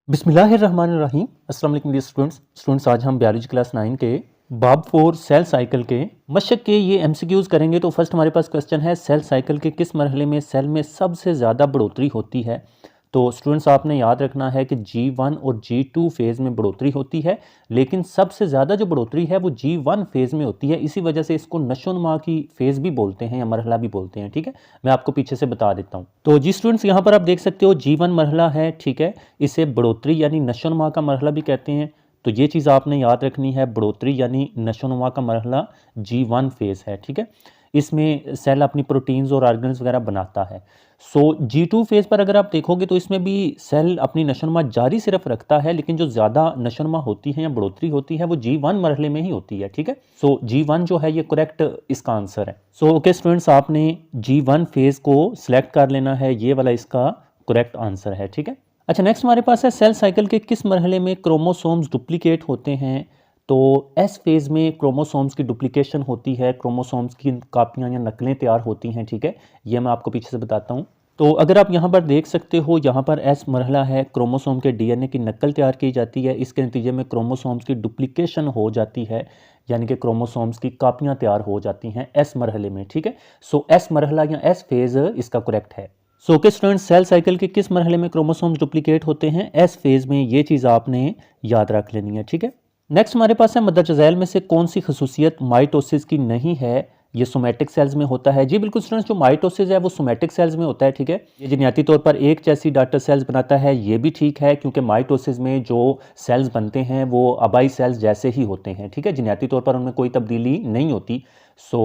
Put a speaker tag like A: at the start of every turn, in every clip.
A: बिस्मिल्लाहिर्रहमानिर्रहीम। अस्सलाम वालेकुम डियर स्टूडेंट्स, आज हम बायोलॉजी क्लास 9 के बाब 4 सेल साइकिल के मशक के ये एमसीक्यूज़ करेंगे। तो फर्स्ट हमारे पास क्वेश्चन है, सेल साइकिल के किस मरहले में सेल में सबसे ज़्यादा बढ़ोतरी होती है। तो स्टूडेंट्स आपने याद रखना है कि G1 और G2 फेज़ में बढ़ोतरी होती है, लेकिन सबसे ज़्यादा जो बढ़ोतरी है वो G1 फेज़ में होती है। इसी वजह से इसको नशोनुमा की फेज़ भी बोलते हैं या मरहला भी बोलते हैं। ठीक है, मैं आपको पीछे से बता देता हूँ। तो जी स्टूडेंट्स, यहाँ पर आप देख सकते हो G1 मरहला है। ठीक है, इसे बढ़ोतरी यानी नशोनुमा का मरहला भी कहते हैं। तो ये चीज़ आपने याद रखनी है, बढ़ोतरी यानी नशोनुमा का मरहला G1 फेज़ है। ठीक है, इसमें सेल अपनी प्रोटीन्स और ऑर्गन्स वगैरह बनाता है। सो G2 फेज़ पर अगर आप देखोगे तो इसमें भी सेल अपनी नशोनुमा जारी सिर्फ रखता है, लेकिन जो ज़्यादा नशोनुमा होती है या बढ़ोतरी होती है वो G1 मरहले में ही होती है। ठीक है, सो G1 जो है ये करेक्ट इसका आंसर है। सो ओके स्टूडेंट्स, आपने G1 फेज़ को सिलेक्ट कर लेना है, ये वाला इसका करेक्ट आंसर है। ठीक है, अच्छा नेक्स्ट हमारे पास है, सेल साइकिल के किस मरहले में क्रोमोसोम्स डुप्लीकेट होते हैं। तो एस फेज़ में क्रोमोसोम्स की डुप्लीकेशन होती है, क्रोमोसोम्स की कापियाँ या नकलें तैयार होती हैं। ठीक है, ये मैं आपको पीछे से बताता हूँ। तो अगर आप यहाँ पर देख सकते हो, यहाँ पर एस मरहला है, क्रोमोसोम के डीएनए की नकल तैयार की जाती है। इसके नतीजे में क्रोमोसोम्स की डुप्लीकेशन हो जाती है, यानी कि क्रोमोसोम्स की कापियाँ तैयार हो जाती हैं एस मरहले में। ठीक है, सो एस मरहला या एस फेज़ इसका करेक्ट है। So okay students, cell cycle के किस मरहले में क्रोमोसोम्स डुप्लीकेट होते हैं, एस फेज़ में। ये चीज़ आपने याद रख लेनी है। ठीक है, नेक्स्ट हमारे पास है, मदरजा झैल में से कौन सी खसूसियत माइटोसिस की नहीं है, ये सोमैटिक सेल्स में होता है। जी बिल्कुल स्टूडेंट्स, जो माइटोसिस है वो सोमैटिक सेल्स में होता है। ठीक है, ये जीनियाती तौर पर एक जैसी डॉटर सेल्स बनाता है, ये भी ठीक है, क्योंकि माइटोसिस में जो सेल्स बनते हैं वो आबाई सेल्स जैसे ही होते हैं। ठीक है, जीनियाती तौर पर उनमें कोई तब्दीली नहीं होती। सो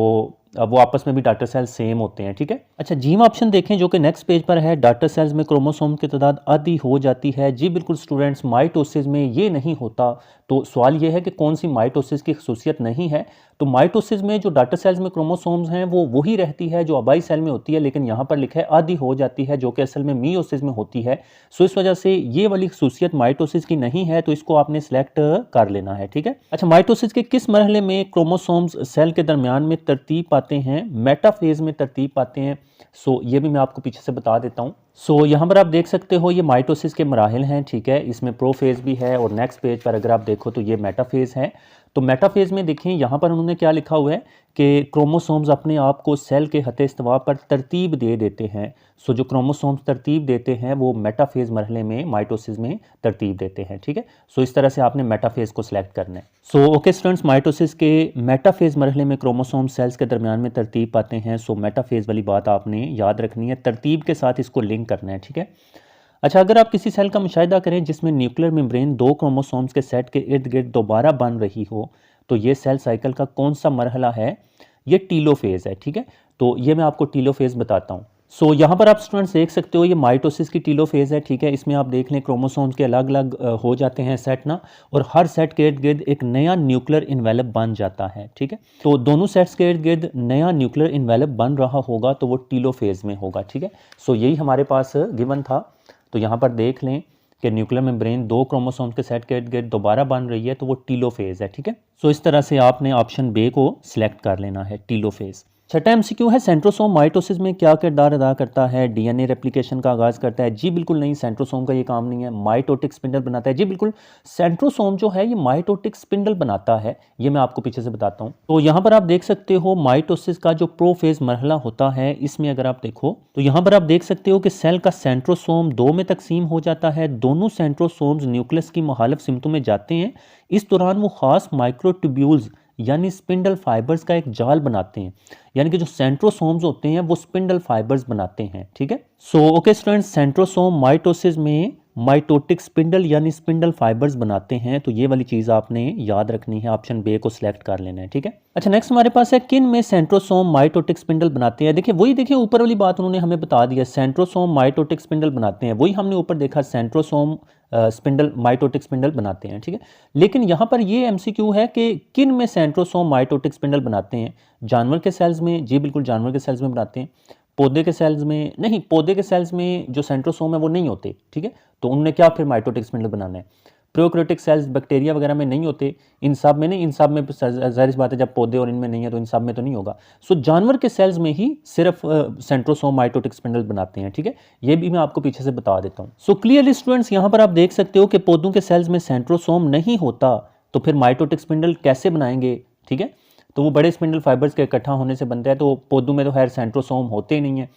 A: वो आपस में भी डॉटर सेल्स सेम होते हैं। ठीक है, अच्छा जीम ऑप्शन देखें जो कि नेक्स्ट पेज पर है, डॉटर सेल्स में क्रोमोसोम की तादाद आधी हो जाती है। जी बिल्कुल स्टूडेंट्स, माइटोसिस में ये नहीं होता। तो सवाल ये है कि कौन सी माइटोसिस की खसूसियत नहीं है। तो माइटोसिस में जो डॉटर सेल्स में क्रोमोसोम्स हैं वो वही रहती है जो आबाई सेल में होती है, लेकिन यहाँ पर लिखा है आधी हो जाती है, जो कि असल में मियोसिस में होती है। सो इस वजह से ये वाली खसूसियत माइटोसिस की नहीं है, तो इसको आपने सेलेक्ट कर लेना है। ठीक है, अच्छा माइटोसिस के किस मरहले में क्रोमोसोम्स सेल के दरमियान में तरतीब पाते हैं, मेटाफेज में तरतीब पाते हैं। सो ये भी मैं आपको पीछे से बता देता हूँ। सो यहाँ पर आप देख सकते हो ये माइटोसिस के मराहिल हैं। ठीक है, इसमें प्रोफेज भी है और नेक्स्ट पेज पर अगर आप देखो तो ये मेटाफेज है। तो मेटाफेज में देखें यहाँ पर उन्होंने क्या लिखा हुआ है कि क्रोमोसोम्स अपने आप को सेल के हते इस्तिवा पर तरतीब दे देते हैं। सो जो क्रोमोसोम्स तरतीब देते हैं वो मेटाफेज मरहले में माइटोसिस में तरतीब देते हैं। ठीक है, सो इस तरह से आपने मेटाफेज को सिलेक्ट करना है। सो ओके स्टूडेंट्स, माइटोसिस के मेटाफेज मरहले में क्रोमोसोम सेल्स के दरमियान में तरतीब पाते हैं। सो मेटाफेज वाली बात आपने याद रखनी है, तरतीब के साथ इसको लिंक करना है। ठीक है, अच्छा अगर आप किसी सेल का मुशाहिदा करें जिसमें न्यूक्लियर मेम्ब्रेन दो क्रोमोसोम्स के सेट के इर्द गिर्द दोबारा बन रही हो, तो ये सेल साइकिल का कौन सा मरहला है, ये टीलोफेज है। ठीक है, तो ये मैं आपको टीलोफेज बताता हूँ। सो यहाँ पर आप स्टूडेंट्स देख सकते हो ये माइटोसिस की टीलोफेज है। ठीक है, इसमें आप देख लें क्रोमोसोम्स के अलग अलग हो जाते हैं सेट ना, और हर सेट के इर्द गिर्द एक नया न्यूक्लियर इन्वेलप बन जाता है। ठीक है, तो दोनों सेट्स के इर्द गिर्द नया न्यूक्लियर इन्वेलप बन रहा होगा तो वो टीलोफेज में होगा। ठीक है, सो यही हमारे पास गिवन था। तो यहाँ पर देख लें कि न्यूक्लियर मेम्ब्रेन दो क्रोमोसोम्स के सेट के इर्द गिर्द दोबारा बन रही है, तो वो टीलोफेज है। ठीक है, सो इस तरह से आपने ऑप्शन बी को सिलेक्ट कर लेना है, टीलोफेज। छठा एमसीक्यू है, सेंट्रोसोम माइटोसिस में क्या किरदार अदा करता है, डीएनए रेप्लिकेशन का आगाज करता है। जी बिल्कुल नहीं, सेंट्रोसोम का ये काम नहीं है, माइटोटिक स्पिंडल बनाता है। जी बिल्कुल, सेंट्रोसोम जो है ये माइटोटिक स्पिंडल बनाता है, ये मैं आपको पीछे से बताता हूँ। तो यहाँ पर आप देख सकते हो माइटोसिस का जो प्रोफेज मरहला होता है, इसमें अगर आप देखो तो यहाँ पर आप देख सकते हो कि सेल का सेंट्रोसोम दो में तकसीम हो जाता है। दोनों सेंट्रोसोम्स न्यूक्लियस की मुखालिफ सिमतों में जाते हैं। इस दौरान वो खास माइक्रोट्यूब्यूल्स यानी स्पिंडल फाइबर्स का एक जाल बनाते हैं, यानी कि जो सेंट्रोसोम्स होते हैं वो स्पिंडल फाइबर्स बनाते हैं। ठीक है, so okay students, centrosome mitosis में माइटोटिक स्पिंडल यानी स्पिंडल फाइबर्स बनाते हैं। तो ये वाली चीज़ आपने याद रखनी है, ऑप्शन बी को सिलेक्ट कर लेना है। ठीक है, अच्छा नेक्स्ट हमारे पास है, किन में सेंट्रोसोम माइटोटिक स्पिंडल बनाते हैं। देखिए वही देखिए ऊपर वाली बात उन्होंने हमें बता दिया, सेंट्रोसोम माइटोटिक स्पिंडल बनाते हैं, वही हमने ऊपर देखा सेंट्रोसोम स्पिंडल माइटोटिक स्पिंडल बनाते हैं। ठीक है, लेकिन यहाँ पर ये एमसीक्यू है कि किन में सेंट्रोसोम माइटोटिक स्पिंडल बनाते हैं। जानवर के सेल्स में, जी बिल्कुल जानवर के सेल्स में बनाते हैं। पौधे के सेल्स में नहीं, पौधे के सेल्स में जो सेंट्रोसोम है वो नहीं होते। ठीक है, तो उन्होंने क्या फिर माइटोटिक स्पिंडल बनाना है। प्रोकैरियोटिक सेल्स बैक्टीरिया वगैरह में नहीं होते, इन सब में नहीं, इन सब में ज़ाहिर सी बात है जब पौधे और इनमें नहीं है तो इन सब में तो नहीं होगा। सो जानवर के सेल्स में ही सिर्फ सेंट्रोसोम माइटोटिक स्पिंडल बनाते हैं, ठीक है, ये भी मैं आपको पीछे से बता देता हूँ। सो क्लियरली स्टूडेंट्स यहाँ पर आप देख सकते हो कि पौधों के सेल्स में सेंट्रोसोम नहीं होता तो फिर माइटोटिक स्पिंडल कैसे बनाएंगे, ठीक है, तो वो बड़े स्पिंडल फाइबर्स के इकट्ठा होने से बनता है। तो पौधों में तो खैर सेंट्रोसोम होते ही नहीं है,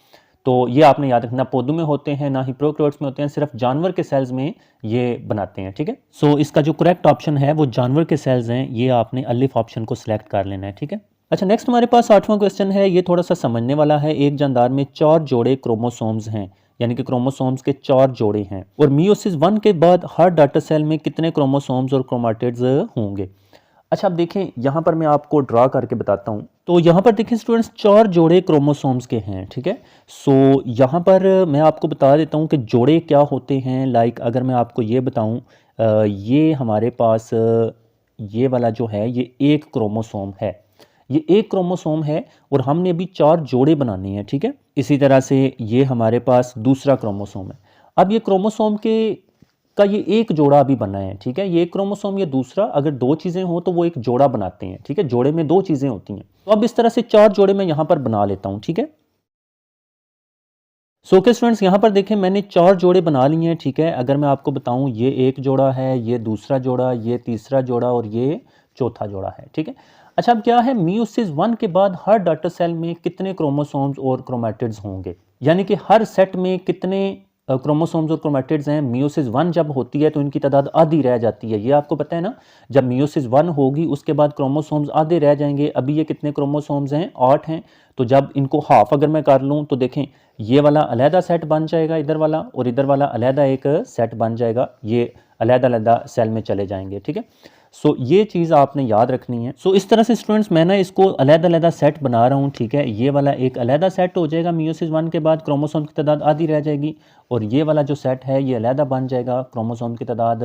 A: तो ये आपने याद रखना, पौधों में होते हैं ना ही प्रोकैरियोट्स में होते हैं, सिर्फ जानवर के सेल्स में ये बनाते हैं, ठीक है। सो इसका जो करेक्ट ऑप्शन है वो जानवर के सेल्स हैं, ये आपने अलिफ ऑप्शन को सिलेक्ट कर लेना है, ठीक है। अच्छा, नेक्स्ट हमारे पास 8वां क्वेश्चन है, ये थोड़ा सा समझने वाला है। एक जानदार में 4 जोड़े क्रोमोसोम्स हैं, यानी कि क्रोमोसोम्स के 4 जोड़े हैं, और मियोसिस 1 के बाद हर डाटर सेल में कितने क्रोमोसोम्स और क्रोमैटिड्स होंगे। अच्छा, अब देखें यहाँ पर मैं आपको ड्रा करके बताता हूँ। तो यहाँ पर देखें स्टूडेंट्स 4 जोड़े क्रोमोसोम्स के हैं, ठीक है। सो यहाँ पर मैं आपको बता देता हूँ कि जोड़े क्या होते हैं। लाइक अगर मैं आपको ये बताऊँ, ये हमारे पास ये वाला जो है ये एक क्रोमोसोम है, ये एक क्रोमोसोम है और हमने अभी 4 जोड़े बनाने हैं, ठीक है। इसी तरह से ये हमारे पास दूसरा क्रोमोसोम है। अब ये क्रोमोसोम का ये एक जोड़ा अभी बना है, ठीक है, ये एक क्रोमोसोम, ये दूसरा, अगर 2 चीज़ें हो तो वो एक जोड़ा बनाते हैं, ठीक है, जोड़े में 2 चीज़ें होती हैं। तो अब इस तरह से 4 जोड़े मैं यहाँ पर बना लेता हूँ, ठीक है। सो ओके स्टूडेंट्स, यहाँ पर देखें मैंने 4 जोड़े बना लिए हैं, ठीक है। अगर मैं आपको बताऊँ, ये एक जोड़ा है, ये दूसरा जोड़ा, ये तीसरा जोड़ा और ये चौथा जोड़ा है, ठीक है। अच्छा, अब क्या है, मियोसिस 1 के बाद हर डाटर सेल में कितने क्रोमोसोम्स और क्रोमैटिड्स होंगे, यानी कि हर सेट में कितने क्रोमोसोम्स और क्रोमैटिड्स हैं। मियोसिस 1 जब होती है तो इनकी तादाद आधी रह जाती है, ये आपको पता है ना। जब मियोसिस 1 होगी उसके बाद क्रोमोसोम्स आधे रह जाएंगे। अभी ये कितने क्रोमोसोम्स हैं, 8 हैं। तो जब इनको हाफ अगर मैं कर लूँ तो देखें, ये वाला अलहदा सेट बन जाएगा इधर वाला, और इधर वाला अलहदा एक सेट बन जाएगा, ये अलहदा अलहदा सेल में चले जाएंगे, ठीक है। सो ये चीज़ आपने याद रखनी है। सो इस तरह से स्टूडेंट्स मैं ना इसको अलहदा अलहदा सेट बना रहा हूँ, ठीक है। ये वाला एक अलहदा सेट हो जाएगा, मियोसिस 1 के बाद क्रोमोसोम की तादाद आधी रह जाएगी, और ये वाला जो सेट है ये अलहदा बन जाएगा, क्रोमोसोम की तादाद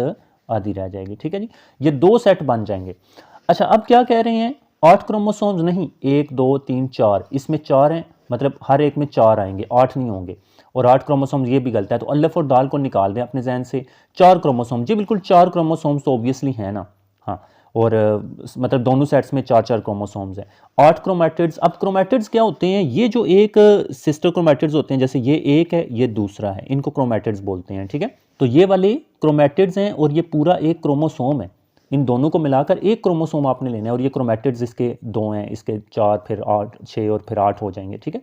A: आधी रह जाएगी, ठीक है जी। ये 2 सेट बन जाएंगे। अच्छा, अब क्या कह रहे हैं, 8 क्रोमोसोम्स नहीं, 1 2 3 4, इसमें 4 हैं, मतलब हर एक में 4 आएंगे, 8 नहीं होंगे। और 8 क्रोमोसोम्स ये भी गलत है, तो अलिफ और दाल को निकाल दें अपने जहन से। 4 क्रोमोसोम, जी बिल्कुल 4 क्रोमोसोम्स तो ऑब्वियसली है ना, हाँ, और मतलब दोनों सेट्स में 4 क्रोमोसोम्स हैं। 8 क्रोमैटिड्स, अब क्रोमैटिड्स क्या होते हैं, ये जो एक सिस्टर क्रोमैटिड्स होते हैं, जैसे ये एक है ये दूसरा है, इनको क्रोमैटिड्स बोलते हैं, ठीक है। तो ये वाले क्रोमैटिड्स हैं और ये पूरा एक क्रोमोसोम है, इन दोनों को मिलाकर एक क्रोमोसोम आपने लेना है, और ये क्रोमैटिड्स इसके 2 हैं, इसके 4, फिर 8 6 और फिर 8 हो जाएंगे, ठीक है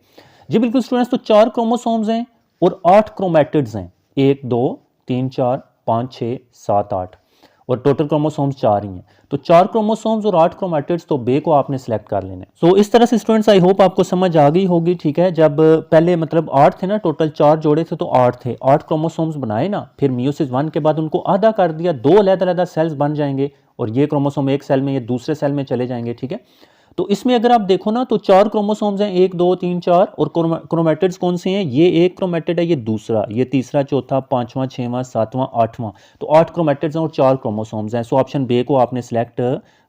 A: जी बिल्कुल स्टूडेंट्स। तो 4 क्रोमोसोम्स हैं और 8 क्रोमैटिड्स हैं, 1 2 3 4 5 6 7 8, और टोटल क्रोमोसोम्स 4 ही हैं। तो 4 क्रोमोसोम्स और 8 क्रोमैटिड्स, तो बे को आपने सेलेक्ट कर लेना है। सो इस तरह से स्टूडेंट्स आई होप आपको समझ आ गई होगी, ठीक है। जब पहले मतलब 8 थे ना, टोटल 4 जोड़े थे तो 8 थे, 8 क्रोमोसोम्स बनाए ना, फिर मियोसिस 1 के बाद उनको आधा कर दिया, 2 अलग-अलग सेल्स बन जाएंगे, और ये क्रोमोसोम एक सेल में, ये दूसरे सेल में चले जाएंगे, ठीक है। तो इसमें अगर आप देखो ना तो 4 क्रोमोसोम्स हैं, 1 2 3 4, और क्रोमैटिड्स कौन से हैं, ये एक क्रोमैटिड है, ये दूसरा, ये तीसरा, चौथा, 5वां, 6वां, 7वां, 8वां, तो 8 क्रोमैटिड्स हैं और 4 क्रोमोसोम्स हैं। सो ऑप्शन बे को आपने सेलेक्ट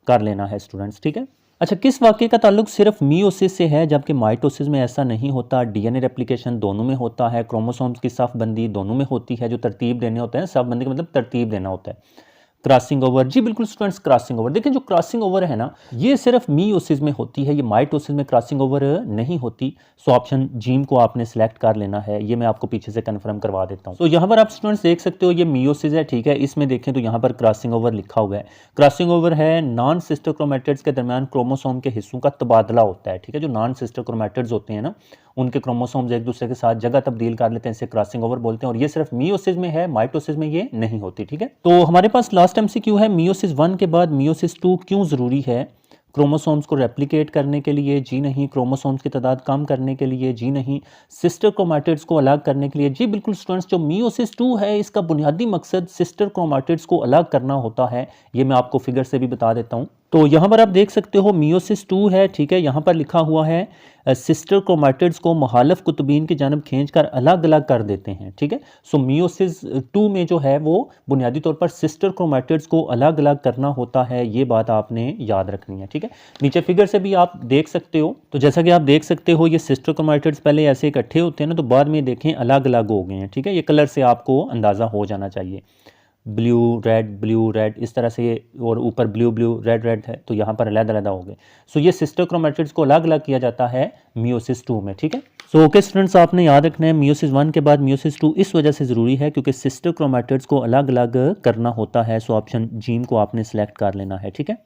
A: कर लेना है स्टूडेंट्स, ठीक है। अच्छा, किस वाक्य का ताल्लुक सिर्फ मियोसिस से है जबकि माइटोसिस में ऐसा नहीं होता। डीएनए रेप्लिकेशन दोनों में होता है, क्रोमोसोम्स की साफबंदी दोनों में होती है, जो तरतीब देने होते हैं, साफबंदी का मतलब तरतीब देना होता है। क्रॉसिंग ओवर, जी बिल्कुल स्टूडेंट्स, क्रॉसिंग ओवर, देखिए जो क्रॉसिंग ओवर है ना, ये सिर्फ मियोसिस में होती है, ये माइटोसिस में क्रॉसिंग ओवर नहीं होती। सो ऑप्शन जीम को आपने सेलेक्ट कर लेना है, ये मैं आपको पीछे से कंफर्म करवा देता हूँ। तो यहाँ पर आप स्टूडेंट्स देख सकते हो, ये मियोसिस है, ठीक है। इसमें देखें तो यहाँ पर क्रॉसिंग ओवर लिखा हुआ है। क्रॉसिंग ओवर है नॉन सिस्टर क्रोमैटिड्स के दरमियान क्रोमोसोम के हिस्सों का तबादला होता है, ठीक है। जो नॉन सिस्टर क्रोमैटिड्स होते हैं ना, उनके क्रोमोसोम्स एक दूसरे के साथ जगह तब्दील कर लेते हैं, इसे क्रॉसिंग ओवर बोलते हैं, और ये सिर्फ मियोसिस में है, माइटोसिस में ये नहीं होती, ठीक है। तो हमारे पास लास्ट एमसीक्यू है, मियोसिस 1 के बाद मियोसिस 2 क्यों जरूरी है। क्रोमोसोम्स को रेप्लिकेट करने के लिए, जी नहीं। क्रोमोसोम्स की तादाद कम करने के लिए, जी नहीं। सिस्टर क्रोमैटिड्स को अलग करने के लिए, जी बिल्कुल स्टूडेंट्स। जो मियोसिस 2 है इसका बुनियादी मकसद सिस्टर क्रोमैटिड्स को अलग करना होता है, ये मैं आपको फिगर से भी बता देता हूँ। तो यहाँ पर आप देख सकते हो मियोसिस 2 है, ठीक है। यहाँ पर लिखा हुआ है सिस्टर क्रोमैटिड्स को मुखालिफ कुतुबीन की जानब खींचकर अलग अलग कर देते हैं, ठीक है। सो मियोसिस 2 में जो है वो बुनियादी तौर पर सिस्टर क्रोमैटिड्स को अलग अलग करना होता है, ये बात आपने याद रखनी है, ठीक है। नीचे फिगर से भी आप देख सकते हो, तो जैसा कि आप देख सकते हो ये सिस्टर क्रोमैटिड्स पहले ऐसे इकट्ठे होते हैं ना, तो बाद में देखें अलग अलग हो गए हैं, ठीक है। ये कलर से आपको अंदाज़ा हो जाना चाहिए। ब्लू रेड इस तरह से, और ऊपर ब्लू रेड है, तो यहाँ पर अलग हो गए। सो ये सिस्टर क्रोमैटिड्स को अलग अलग किया जाता है मियोसिस 2 में, ठीक है। सो ओके स्टूडेंट्स, आपने याद रखना है मियोसिस 1 के बाद मियोसिस 2 इस वजह से ज़रूरी है क्योंकि सिस्टर क्रोमैटिड्स को अलग अलग करना होता है। सो ऑप्शन जीम को आपने सेलेक्ट कर लेना है, ठीक है।